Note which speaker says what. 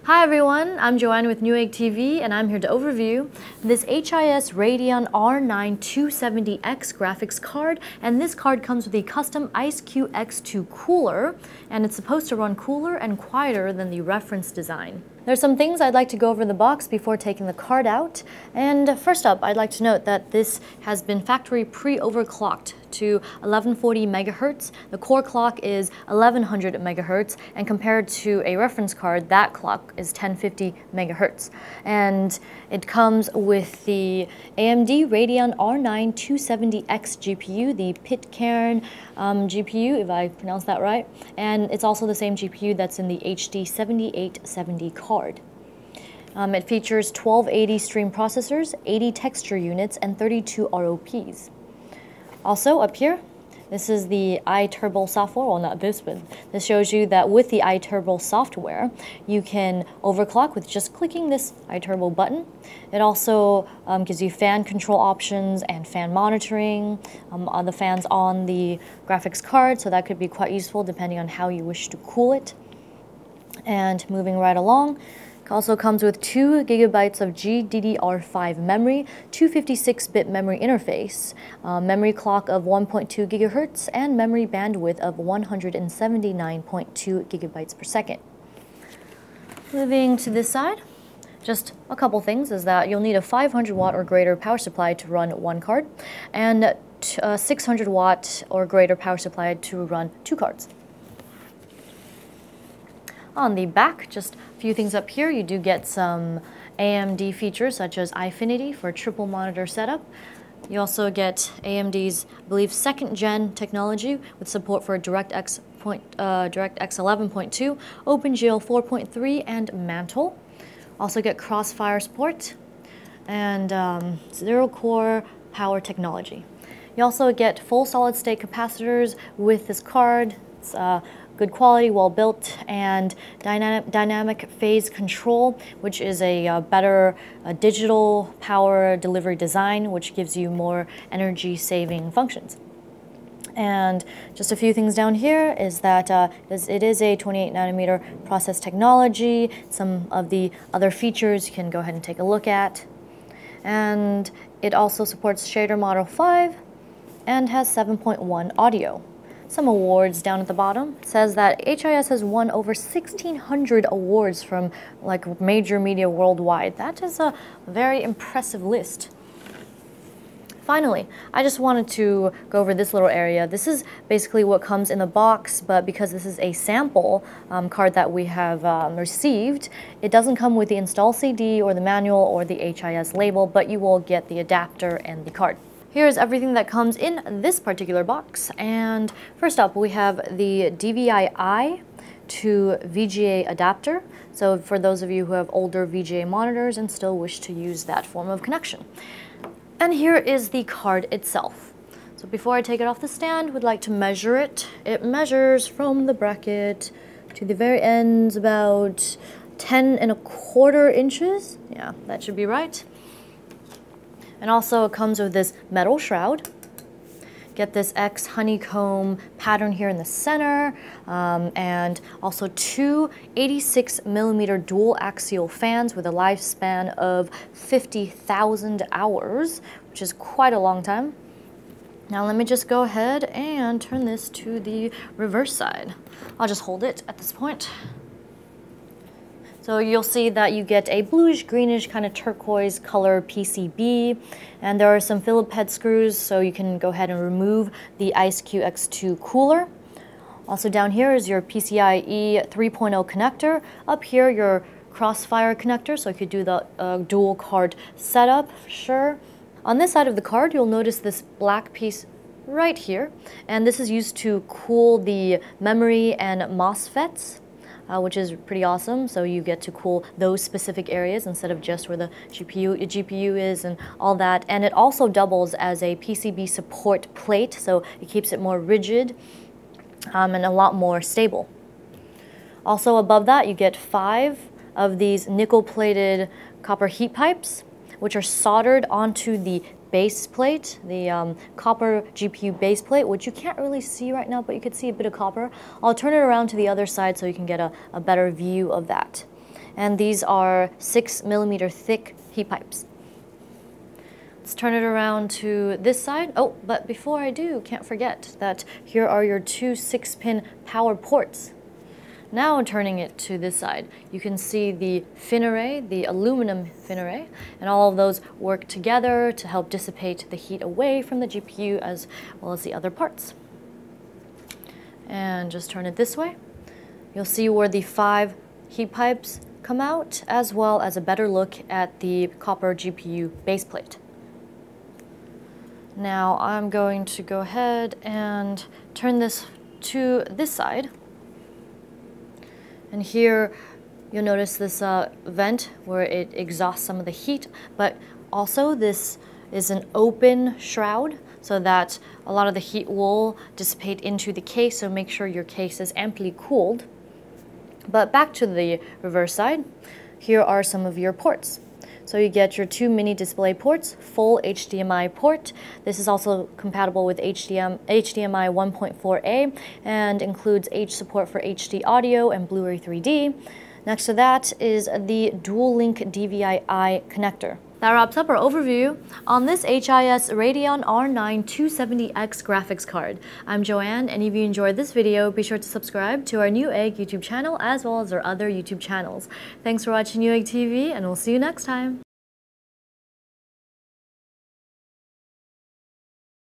Speaker 1: Hi everyone, I'm Joanne with Newegg TV and I'm here to overview this HIS Radeon R9 270X graphics card, and this card comes with a custom IceQ X2 cooler, and it's supposed to run cooler and quieter than the reference design. There's some things I'd like to go over in the box before taking the card out, and first up I'd like to note that this has been factory pre-overclocked to 1140 megahertz. The core clock is 1100 megahertz, and compared to a reference card, that clock is 1050 megahertz. And it comes with the AMD Radeon R9 270X GPU, the Pitcairn GPU, if I pronounce that right, and it's also the same GPU that's in the HD 7870 card. It features 1280 stream processors, 80 texture units, and 32 ROPs. Also up here, this is the iTurbo software. Well, not this, but this shows you that with the iTurbo software, you can overclock with just clicking this iTurbo button. It also gives you fan control options and fan monitoring on the fans on the graphics card, so that could be quite useful depending on how you wish to cool it. And moving right along, it also comes with 2 GB of GDDR5 memory, 256-bit memory interface, memory clock of 1.2 GHz, and memory bandwidth of 179.2 GB per second. Moving to this side, just a couple things is that you'll need a 500 watt or greater power supply to run one card, and a 600 watt or greater power supply to run two cards. On the back, just a few things up here. You do get some AMD features such as Eyefinity for triple monitor setup. You also get AMD's, I believe, 2nd gen technology with support for DirectX 11.2, OpenGL 4.3, and Mantle. Also get Crossfire support and ZeroCore power technology. You also get full solid-state capacitors with this card. It's good quality, well built, and dynamic phase control, which is a better digital power delivery design, which gives you more energy saving functions. And just a few things down here is that it is a 28 nanometer process technology. Some of the other features you can go ahead and take a look at. And it also supports shader model 5 and has 7.1 audio. Some awards down at the bottom. It says that HIS has won over 1,600 awards from major media worldwide. That is a very impressive list. Finally, I just wanted to go over this little area. This is basically what comes in the box, but because this is a sample card that we have received, it doesn't come with the install CD or the manual or the HIS label, but you will get the adapter and the card. Here's everything that comes in this particular box, and first up we have the DVI to Vga Adapter, so for those of you who have older Vga monitors and still wish to use that form of connection. And here is the card itself. So before I take it off the stand, we'd like to measure it. It measures from the bracket to the very ends about 10¼ inches. Yeah, that should be right. And also it comes with this metal shroud. Get this X honeycomb pattern here in the center, and also 2 86mm dual axial fans with a lifespan of 50,000 hours, which is quite a long time. Now let me just go ahead and turn this to the reverse side. I'll just hold it at this point. So you'll see that you get a bluish, greenish, kind of turquoise color PCB, and there are some Phillip head screws, so you can go ahead and remove the IceQ X2 cooler. Also down here is your PCIe 3.0 connector. Up here, your Crossfire connector, so you could do the dual card setup for sure. On this side of the card, you'll notice this black piece right here, and this is used to cool the memory and MOSFETs. Which is pretty awesome, so you get to cool those specific areas instead of just where the GPU is and all that. And it also doubles as a PCB support plate, so it keeps it more rigid and a lot more stable. Also above that, you get 5 of these nickel-plated copper heat pipes, which are soldered onto the base plate, the copper GPU base plate, which you can't really see right now, but you could see a bit of copper. I'll turn it around to the other side so you can get a better view of that. and these are 6mm thick heat pipes. Let's turn it around to this side. Oh, but before I do, can't forget that here are your two 6-pin power ports. Now turning it to this side, you can see the fin array, the aluminum fin array, and all of those work together to help dissipate the heat away from the GPU as well as the other parts. And just turn it this way. You'll see where the 5 heat pipes come out, as well as a better look at the copper GPU baseplate. Now I'm going to go ahead and turn this to this side. And here you'll notice this vent where it exhausts some of the heat, but also this is an open shroud so that a lot of the heat will dissipate into the case, so make sure your case is amply cooled. But back to the reverse side, here are some of your ports. So you get your 2 mini display ports, full HDMI port. This is also compatible with HDMI 1.4a and includes H support for HD audio and Blu-ray 3D. Next to that is the dual link DVI-I connector. That wraps up our overview on this HIS Radeon R9 270X graphics card. I'm Joanne, and if you enjoyed this video, be sure to subscribe to our Newegg YouTube channel as well as our other YouTube channels. Thanks for watching Newegg TV, and we'll see you next time.